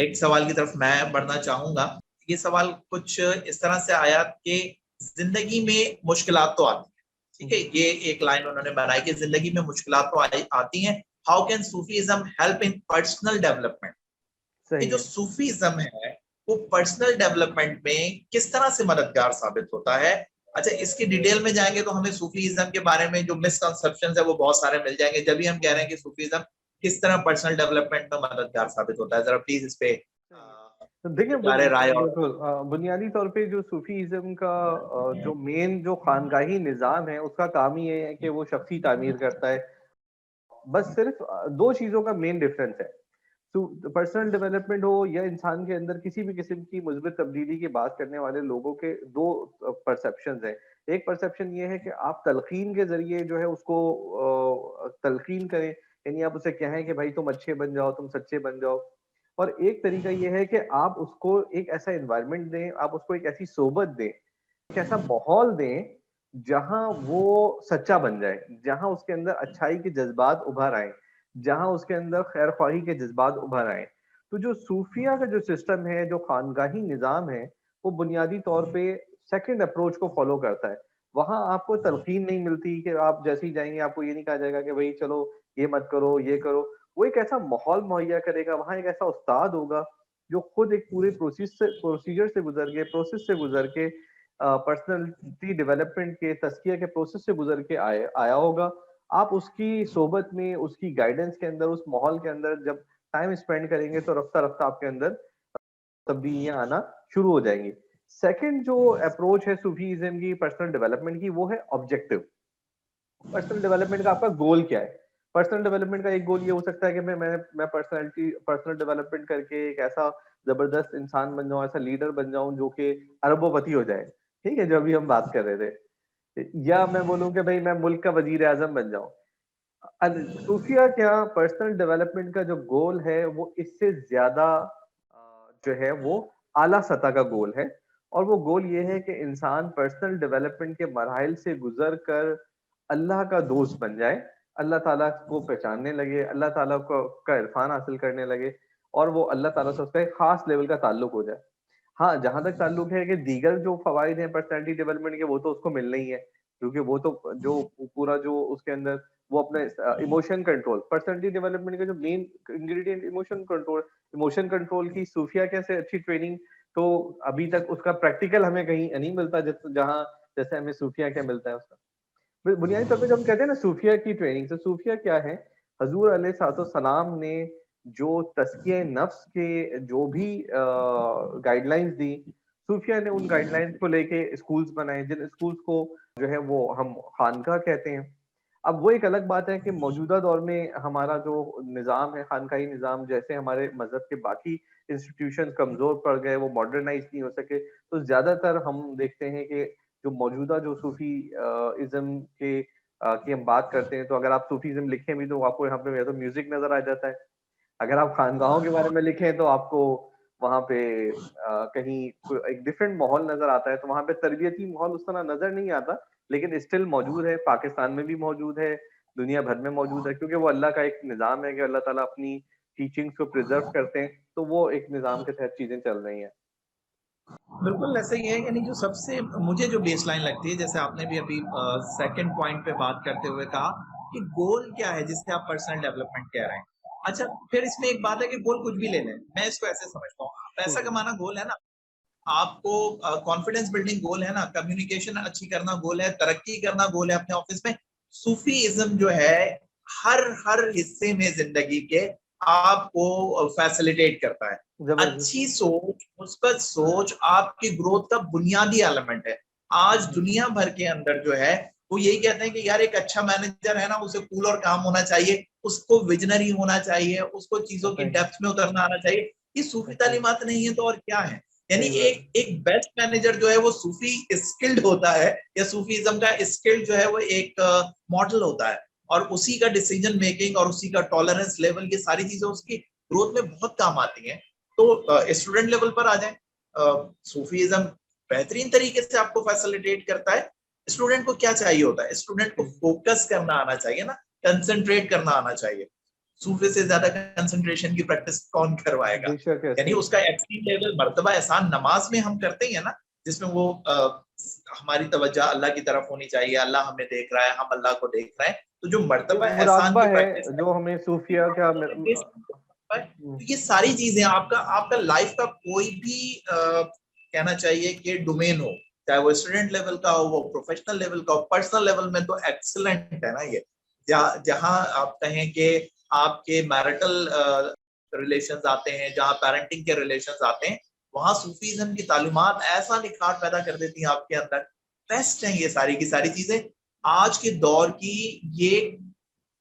एक सवाल की तरफ मैं बढ़ना चाहूंगा। ये सवाल कुछ इस तरह से आया कि जिंदगी में मुश्किलात तो आती है, ठीक है, ये एक लाइन उन्होंने बनाई कि जिंदगी में मुश्किलात तो आती हैं, how can Sufism help in personal development. ये सही जो है। सूफीज्म है वो पर्सनल डेवलपमेंट में किस तरह से मददगार साबित होता है। अच्छा, इसकी डिटेल में जाएंगे तो हमें सूफीज्म के बारे में जो मिसकंसेप्शन है वो बहुत सारे मिल जाएंगे, जब भी हम कह रहे हैं कि सूफीज्म किस तरह पर्सनल डेवलपमेंट में मददगार साबित होता है। जरा प्लीज इस पे सही है। तो देखिए राय और बिल्कुल बुनियादी तौर पे जो सूफीज़्म का जो मेन जो खानगाही निज़ाम है उसका काम ही ये है कि वो शख्सी तामीर करता है। बस सिर्फ दो चीज़ों का मेन डिफरेंस है। तो पर्सनल डेवलपमेंट हो या इंसान के अंदर किसी भी किस्म की मुस्बित तब्दीली की बात करने वाले लोगों के दो परसेप्शंस हैं। एक परसेप्शन ये है कि आप तलकीन के जरिए जो है उसको तलकीन करें, यानी आप उसे कहें कि भाई तुम अच्छे बन जाओ, तुम सच्चे बन जाओ। और एक तरीका ये है कि आप उसको एक ऐसा एनवायरनमेंट दें, आप उसको एक ऐसी सोबत दें, एक ऐसा माहौल दें जहां वो सच्चा बन जाए, जहां उसके अंदर अच्छाई के जज्बात उभर आए, जहां उसके अंदर खैर ख्वाही के जज्बात उभर आए। तो जो सूफिया का जो सिस्टम है, जो खानगाही निज़ाम है, वो बुनियादी तौर पे सेकंड अप्रोच को फॉलो करता है। वहां आपको तलकीन नहीं मिलती कि आप जैसे ही जाएंगे आपको ये नहीं कहा जाएगा कि भाई चलो ये मत करो, ये करो। वो एक ऐसा माहौल मुहैया करेगा, वहां एक ऐसा उस्ताद होगा जो खुद एक पूरे प्रोसीजर से गुजर के, प्रोसेस से गुजर के, पर्सनैलिटी डेवलपमेंट के, तस्किया के प्रोसेस से गुजर के आया होगा। आप उसकी सोबत में, उसकी गाइडेंस के अंदर, उस माहौल के अंदर जब टाइम स्पेंड करेंगे तो रफ्ता रफ्ता आपके अंदर तब्दीलियां आना शुरू हो जाएंगी। सेकंड जो अप्रोच है सूफीज्म की पर्सनल डेवलपमेंट की, वो है ऑब्जेक्टिव। पर्सनल डेवलपमेंट का आपका गोल क्या है? पर्सनल डेवलपमेंट का एक गोल ये हो सकता है कि मैं पर्सनल डेवलपमेंट करके एक ऐसा जबरदस्त इंसान बन जाऊं, ऐसा लीडर बन जाऊं जो कि अरबोपति हो जाए। ठीक है, जो अभी हम बात कर रहे थे। या मैं बोलूं कि भाई मैं मुल्क का वजीर आजम बन जाऊं। सूफिया क्या पर्सनल डेवलपमेंट का जो गोल है वो इससे ज्यादा जो है वो आला सतह का गोल है। और वो गोल ये है कि इंसान पर्सनल डेवलपमेंट के मराहल से गुजर कर अल्लाह का दोस्त बन जाए, अल्लाह ताला को पहचानने लगे, अल्लाह ताला को का इरफान हासिल करने लगे, और वो अल्लाह ताला से उसका एक खास लेवल का ताल्लुक हो जाए। हाँ, जहां तक ताल्लुक है कि दीगर जो फवाइद हैं पर्सनैलिटी डेवलपमेंट के, वो तो उसको मिलना ही है, क्योंकि वो तो जो पूरा जो उसके अंदर वो अपने इमोशन कंट्रोल, पर्सनैलिटी डेवलपमेंट का जो main ingredient emotion control, emotion control की सूफिया कैसे अच्छी ट्रेनिंग, तो अभी तक उसका प्रैक्टिकल हमें कहीं नहीं मिलता, जहां जैसे हमें सूफिया क्या मिलता है उसका। बुनियादी तौर पे जब हम कहते हैं ना सूफिया की ट्रेनिंग, तो सूफिया क्या है? हजूर अलैहिस्सलाम ने जो तज़किया नफ्स के जो भी गाइडलाइंस दी, सूफिया ने उन गाइडलाइंस को लेके स्कूल्स बनाए, जिन स्कूल्स को जो है वो हम खानका कहते हैं। अब वो एक अलग बात है कि मौजूदा दौर में हमारा जो निज़ाम है, खानकाही निज़ाम, जैसे हमारे मजहब के बाकी इंस्टीट्यूशन कमजोर पड़ गए, वो मॉडर्नाइज नहीं हो सके, तो ज्यादातर हम देखते हैं कि जो मौजूदा जो सूफी इज्म के की हम बात करते हैं, तो अगर आप सूफीज्म लिखें भी तो आपको यहाँ पे या तो म्यूजिक नजर आ जाता है। अगर आप खानगाहों के बारे में लिखें तो आपको वहां पे कहीं एक डिफरेंट माहौल नजर आता है। तो वहां पे तरबियती माहौल उस तरह नजर नहीं आता, लेकिन स्टिल मौजूद है, पाकिस्तान में भी मौजूद है, दुनिया भर में मौजूद है, क्योंकि वो अल्लाह का एक निज़ाम है कि अल्लाह ताला अपनी टीचिंग्स को प्रिजर्व करते हैं, तो वो एक निज़ाम के तहत चीजें चल रही हैं। बिल्कुल ऐसा ही है। यानी जो सबसे मुझे जो बेस लाइन लगती है, जैसे आपने भी अभी सेकंड पॉइंट पे बात करते हुए कहा कि गोल क्या है जिससे आप पर्सनल डेवलपमेंट कह रहे हैं। अच्छा, फिर इसमें एक बात है कि गोल कुछ भी ले लें, मैं इसको ऐसे समझता हूँ, पैसा कमाना गोल है ना, आपको कॉन्फिडेंस बिल्डिंग गोल है ना, कम्युनिकेशन अच्छी करना गोल है, तरक्की करना गोल है अपने ऑफिस में। सूफीइज्म जो है हर हर हिस्से में जिंदगी के आपको फैसिलिटेट करता है। जबरदस्त। अच्छी सोच, मुस्बत सोच आपकी ग्रोथ का बुनियादी एलिमेंट है। आज दुनिया भर के अंदर जो है वो यही कहते हैं कि यार एक अच्छा मैनेजर है ना, उसे कूल और काम होना चाहिए, उसको विजनरी होना चाहिए, उसको चीजों की सही डेप्थ में उतरना आना चाहिए। ये सूफी सही तालीमात नहीं है तो और क्या है। यानी सही बात। एक एक बेस्ट मैनेजर जो है वो सूफी स्किल्ड होता है, या सूफीज्म का स्किल्ड जो है वो एक मॉडल होता है, और उसी का डिसीजन मेकिंग और उसी का टॉलरेंस लेवल, ये सारी चीजें उसकी ग्रोथ में बहुत काम आती हैं। तो स्टूडेंट लेवल पर आ जाए, सूफीज्म बेहतरीन तरीके से आपको फैसिलिटेट करता है। स्टूडेंट को क्या चाहिए होता है, स्टूडेंट को फोकस करना आना चाहिए ना, कंसंट्रेट करना आना चाहिए। सूफी से ज्यादा कंसंट्रेशन की प्रैक्टिस कौन करवाएगा? बेशक यानी ऐसे। उसका एक्सट्रीम लेवल मर्तबा एहसान नमाज में हम करते हैं ना, जिसमें वो हमारी तवज्जो अल्लाह की तरफ होनी चाहिए, अल्लाह हमें देख रहा है, हम अल्लाह को देख रहे हैं। तो जो जो मर्तबा एहसान मुराकबा की है, प्रैक्टिस है, जो हमें सूफिया का तो ये सारी चीजें आपका आपका लाइफ का कोई भी कहना चाहिए कि डोमेन हो, चाहे वो स्टूडेंट लेवल का हो, वो प्रोफेशनल लेवल का हो, पर्सनल लेवल में तो एक्सीलेंट है ना ये। जहां आप कहें कि आपके मैरिटल रिलेशंस आते हैं, जहां पेरेंटिंग के रिलेशंस आते हैं, वहां सूफीज्म की तालीमात ऐसा निखार पैदा कर देती हैं आपके अंदर। बेस्ट है ये सारी की सारी चीजें आज के दौर की। ये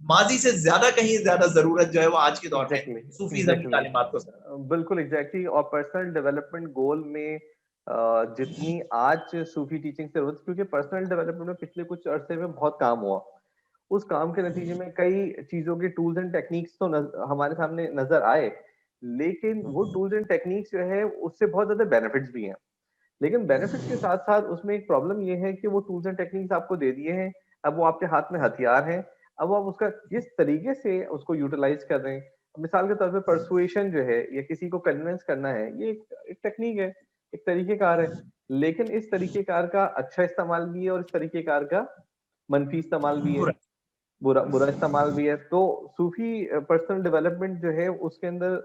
माजी से ज्यादा कहीं ज्यादा जरूरत जो है वो आज के दौर में एग्जैक्टली सूफीज्म की एग्जैक्टली तालीमात को। बिल्कुल एग्जैक्टली। और पर्सनल डेवलपमेंट गोल में जितनी आज सूफी टीचिंग से जरूरत, क्योंकि पर्सनल डेवलपमेंट में पिछले कुछ अरसे में बहुत काम हुआ, उस काम के नतीजे में कई चीजों के टूल्स एंड टेक्निक्स तो हमारे सामने नजर आए, लेकिन वो टूल्स एंड टेक्निक्स जो है उससे बहुत ज्यादा बेनिफिट्स भी हैं। लेकिन बेनिफिट्स के साथ साथ उसमें एक प्रॉब्लम ये है कि वो टूल्स एंड टेक्निक्स आपको दे दिए हैं, अब वो आपके हाथ में हथियार हैं, अब आप उसका किस तरीके से उसको यूटिलाइज कर रहे हैं। मिसाल के तौर पे परसुएशन जो है या किसी को कन्विंस करना है, ये एक टेक्निक है, एक तरीकेकार है, लेकिन इस तरीकेकार का अच्छा इस्तेमाल भी है और इस तरीकेकार का मनफी इस्तेमाल भी है, बुरा। बुरा बुरा इस्तेमाल भी है। तो सूफी पर्सनल डेवलपमेंट जो है उसके अंदर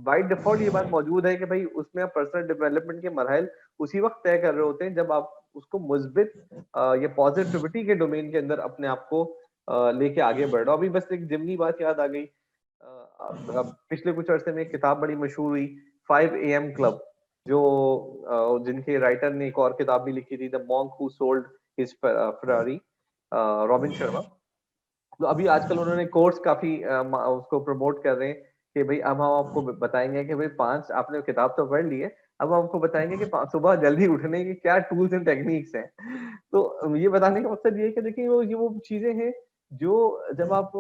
बाय डिफॉल्ट ये बात मौजूद है कि भाई उसमें आप पर्सनल डेवलपमेंट के मराहल उसी वक्त तय कर रहे होते हैं जब आप उसको मुस्बित या पॉजिटिविटी के डोमेन के अंदर अपने आप को लेके आगे बढ़ रहे हो। अभी बस एक जिमनी बात याद आ गई। अब पिछले कुछ अरसे में एक किताब बड़ी मशहूर हुई, 5 AM क्लब, जो जिनके राइटर ने एक और किताब भी लिखी थी, the monk who sold his Ferrari, robin Sharma. तो अभी आजकल उन्होंने कोर्स काफी उसको प्रमोट कर रहे हैं कि भाई अब हम आपको बताएंगे कि भाई 5 आपने किताब तो पढ़ ली है, अब हम आपको बताएंगे कि सुबह जल्दी उठने के क्या टूल्स एंड टेक्निक्स हैं। तो ये बताने का मकसद ये है कि देखिए वो चीजें हैं जो जब आप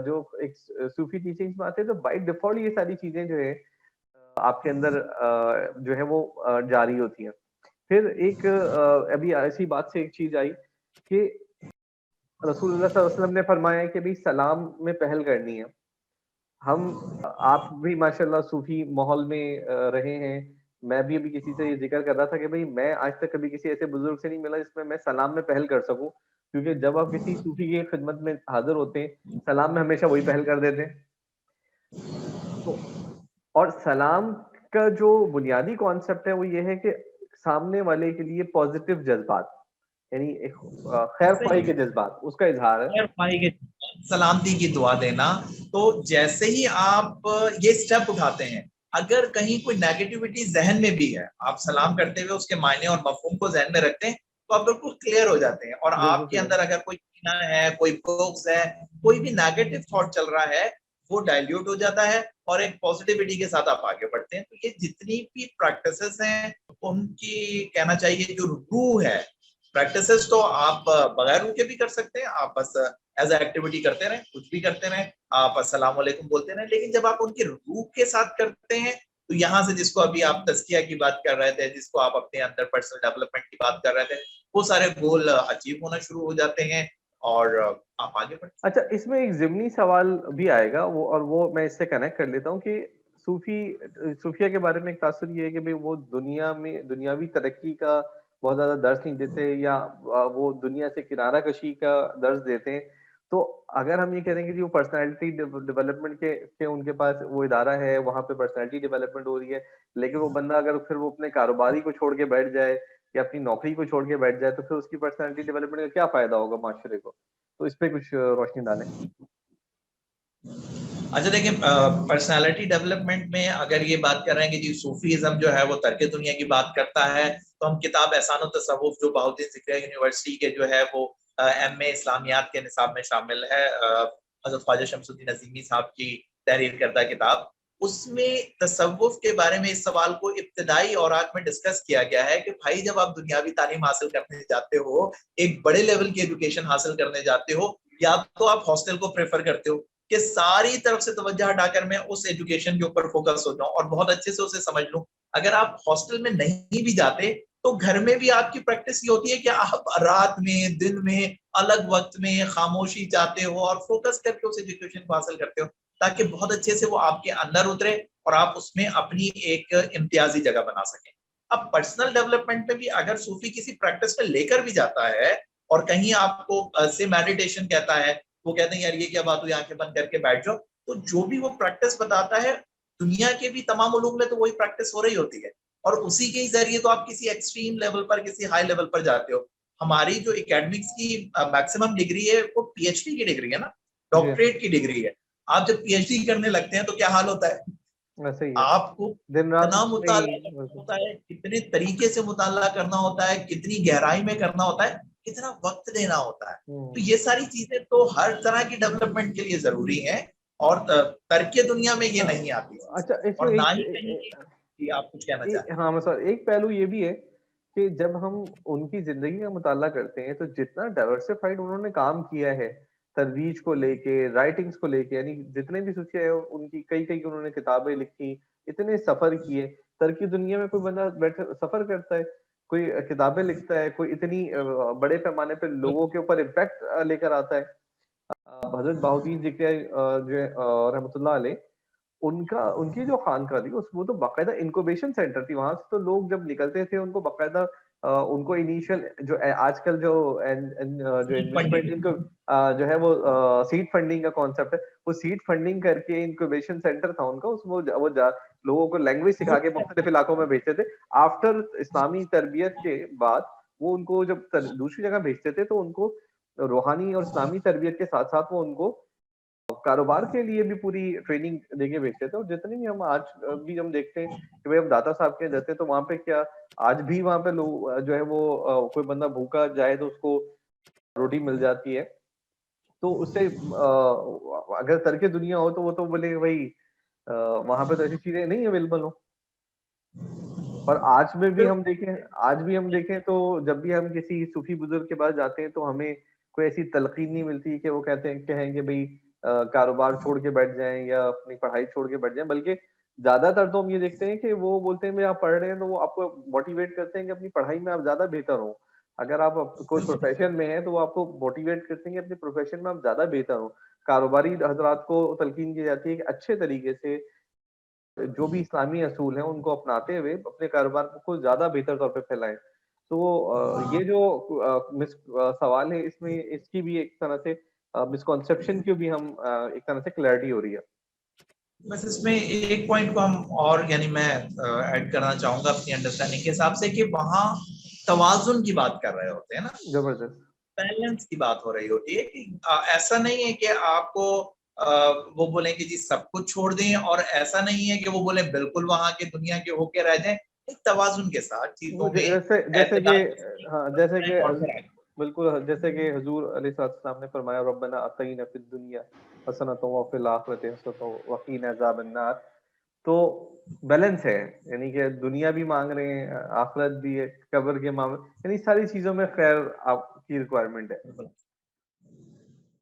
जो एक सूफी टीचिंग्स में आते हैं, तो बाय डिफॉल्ट ये सारी चीजें जो है आपके अंदर जो है वो जारी होती हैं। फिर एक अभी ऐसी बात से एक चीज आई कि रसूलुल्लाह सल्लल्लाहु अलैहि वसल्लम ने फरमाया है कि भाई सलाम में पहल करनी है। हम आप भी माशाल्लाह सूफी माहौल में रहे हैं, मैं भी अभी किसी से ये जिक्र कर रहा था कि भाई मैं आज तक कभी किसी ऐसे बुजुर्ग से नहीं मिला जिसमें मैं सलाम में पहल कर सकूं, क्योंकि जब आप किसी सूफी की खिदमत में हाजिर होते हैं, सलाम में हमेशा वही पहल कर देते हैं। तो और सलाम का जो बुनियादी कॉन्सेप्ट है वो ये है कि सामने वाले के लिए पॉजिटिव जज्बात, यानी एक खैर ख्वाही के जज्बात, उसका इजहार है। भाई के सलामती की दुआ देना। तो जैसे ही आप ये स्टेप उठाते हैं, अगर कहीं कोई नेगेटिविटी जहन में भी है, आप सलाम करते हुए उसके मायने और मफहूम को जहन में रखते हैं, तो आप बिल्कुल क्लियर हो जाते हैं। और बिल्कुल आपके सही। अंदर अगर कोई कीना है, कोई बुक्स है, कोई भी नेगेटिव थॉट चल रहा है, वो डाइल्यूट हो जाता है और एक पॉजिटिविटी के साथ आप आगे बढ़ते हैं। तो ये जितनी भी प्रैक्टिसेस हैं, उनकी कहना चाहिए जो रूह है, प्रैक्टिसेस तो आप बगैर रूह के भी कर सकते हैं, आप बस एज एक्टिविटी करते रहे, कुछ भी करते रहे, आप अस्सलाम वालेकुम बोलते रहे। लेकिन जब आप उनके रूह के साथ करते हैं, तो यहाँ से जिसको अभी आप तस्किया की बात कर रहे थे, जिसको आप अपने अंदर पर्सनल डेवलपमेंट की बात कर रहे थे, वो सारे गोल अचीव होना शुरू हो जाते हैं और आप आगे बढ़ते। अच्छा, इसमें एक ज़िमनी सवाल भी आएगा, वो और वो मैं इससे कनेक्ट कर लेता हूँ कि सूफिया के बारे में एक तासुर ये है कि भाई वो दुनिया में दुनियावी तरक्की का बहुत ज्यादा दर्ज नहीं देते, या वो दुनिया से किनारा कशी का दर्ज देते हैं। तो अगर हम ये कह रहे हैं कि वो पर्सनालिटी डेवलपमेंट के उनके पास वो इदारा है, वहां पे पर्सनालिटी डेवलपमेंट हो रही है, लेकिन वो बंदा अगर फिर वो अपने कारोबारी को छोड़ के बैठ जाए या अपनी नौकरी को छोड़ के बैठ जाए, तो फिर उसकी पर्सनालिटी डेवलपमेंट का क्या फायदा होगा माशरे को? तो इस पे कुछ रोशनी डालें। अच्छा देखिए, पर्सनालिटी डेवलपमेंट में अगर ये बात कर रहे हैं कि जी सूफीज्म जो है वो तर्क दुनिया की बात करता है, तो हम किताब एहसान और तसव्वुफ जो बहाउद्दीन ज़िक्रिया यूनिवर्सिटी के जो है वो एमए इस्लामियात के निसाब में शामिल है, हज़रत ख्वाजा शमसुद्दीन अज़ीमी साहब की तहरीर करदा किताब, उसमें तसव्वुफ के बारे में इस सवाल को इब्तिदाई औराक में डिस्कस किया गया है कि भाई जब आप दुनियावी तालीम हासिल करने जाते हो, एक बड़े लेवल की एजुकेशन हासिल करने जाते हो, या तो आप हॉस्टल को प्रेफर करते हो कि सारी तरफ से तवज्जो हटाकर मैं उस एजुकेशन के ऊपर फोकस हो जाऊं और बहुत अच्छे से उसे समझ लूं। अगर आप हॉस्टल में नहीं भी जाते, तो घर में भी आपकी प्रैक्टिस ये होती है कि आप रात में, दिन में, अलग वक्त में खामोशी चाहते हो और फोकस करके उस एजुकेशन को हासिल करते हो, ताकि बहुत अच्छे से वो आपके अंदर उतरे और आप उसमें अपनी एक इम्तियाजी जगह बना सकें। अब पर्सनल डेवलपमेंट में भी अगर सूफी किसी प्रैक्टिस में लेकर भी जाता है और कहीं आपको से मेडिटेशन कहता है, वो कहते हैं यार ये क्या बात हुई, आंखें बंद करके बैठ जाओ, तो जो भी वो प्रैक्टिस बताता है दुनिया के भी तमाम उलूम में तो वही प्रैक्टिस हो रही होती है, और उसी के ही जरिए तो आप किसी एक्सट्रीम लेवल पर, किसी हाई लेवल पर जाते हो। हमारी जो एकेडमिक्स की मैक्सिमम डिग्री है वो पीएचडी की डिग्री है ना, जी डॉक्टरेट की डिग्री है। आप जब पीएचडी करने लगते हैं तो क्या हाल होता है, वैसे ही है, आपको दिन रात कितना उसमें ही मुताला करना होता है, कितने तरीके से मुताला करना होता है, कितनी गहराई में करना होता है, कितना वक्त देना होता है। तो ये सारी चीजें तो हर तरह की डेवलपमेंट के लिए जरूरी है, और तर्क दुनिया में ये नहीं आती चीजें, अच्छा इसमें और ना एक ही कहीं कि आप कुछ कहना चाहते हैं। हाँ मैं सर एक पहलू ये भी है कि जब हम उनकी जिंदगी का मुताला करते हैं तो जितना डाइवर्सिफाइड उन्होंने काम किया है तरवीज को लेके, राइटिंग्स को लेके, यानी जितने भी सोचे है उनकी कई कई उन्होंने किताबें लिखी, इतने सफर किए। तरक्की दुनिया में कोई बंदा बैठ सफर करता है, कोई किताबें लिखता है, कोई इतनी बड़े पैमाने पे लोगों के ऊपर इम्पैक्ट लेकर आता है। हजरत बहाउद्दीन जी के जो रहमतुल्लाह अलैह, उनका उनकी जो खानका थी उस वो तो बाकायदा इनक्यूबेशन सेंटर थी। वहां से तो लोग जब निकलते थे उनको बाकायदा उनको इनिशियल जो आजकल जो जो इन्वेस्टमेंट फंडिंग इनको जो है वो सीड फंडिंग का कॉन्सेप्ट है, वो सीड फंडिंग करके इनक्यूबेशन सेंटर था उनका। उसमें लोगों को लैंग्वेज सिखा के मुख्तलिफ इलाकों में भेजते थे। आफ्टर इस्लामी तरबियत के बाद वो उनको जब दूसरी जगह भेजते थे तो उनको रूहानी और इस्लामी तरबियत के साथ साथ वो उनको कारोबार के लिए भी पूरी ट्रेनिंग देके भेजते थे। और जितने भी हम आज भी हम देखते हैं कि भाई हम दाता साहब के जाते हैं तो वहां पे क्या आज भी वहां पे लोग जो है वो कोई बंदा भूखा जाए तो उसको रोटी मिल जाती है। तो उससे अगर तरके दुनिया हो तो वो तो बोले भाई वहां पे तो ऐसी चीजें नहीं अवेलेबल हो। और आज में भी हम देखें, आज भी हम देखें तो जब भी हम किसी सूफी बुजुर्ग के पास जाते हैं तो हमें कोई ऐसी तलकीन नहीं मिलती कि वो कहते हैं कहेंगे भाई कारोबार छोड़ के बैठ जाएं या अपनी पढ़ाई छोड़ के बैठ जाएं। बल्कि ज्यादातर तो हम ये देखते हैं कि वो बोलते हैं भाई आप पढ़ रहे हैं तो वो आपको मोटिवेट करते हैं कि अपनी पढ़ाई में आप ज्यादा बेहतर हो। अगर आप कोई प्रोफेशन में है तो वो आपको मोटिवेट करते हैं कि अपने प्रोफेशन में आप ज्यादा बेहतर हो। कारोबारी हजरात को तलकीन की जाती है कि अच्छे तरीके से जो भी इस्लामी असूल हैं उनको अपनाते हुए अपने कारोबार को ज्यादा बेहतर तौर पे फैलाएं। तो ये जो सवाल है इसमें इसकी भी एक तरह से मिसकॉन्सेप्शन की भी हम एक तरह से क्लैरिटी हो रही है। बस इसमें एक पॉइंट को हम और यानी मैं ऐड करना चाहूंगा अपनी अंडरस्टैंडिंग के हिसाब से, कि वहाँ तवाजुन की बात कर रहे होते हैं ना, जबरदस्त। बैलेंस की बात हो रही होती है कि ऐसा नहीं है कि आपको वो बोले कि जी सब कुछ छोड़ दें, और ऐसा नहीं है कि वो बोले बिल्कुल वहां के दुनिया के होके रह जाएं। एक तवाजुन के साथ चीजों में जैसे जैसे कि एतदाल हाँ जैसे कि और फिर आगे। बिल्कुल जैसे कि हुजूर अलैहिस्सलाम ने फरमाया रब्बना अतीना फिद दुनिया हसनतन व फिल आखिरति हसनतन व क़ीना अज़ाबन नार। तो बैलेंस है, यानी कि दुनिया भी मांग रहे हैं, आखिरत भी है, कब्र के मामले, यानी सारी चीजों में खैर आपकी रिक्वायरमेंट है।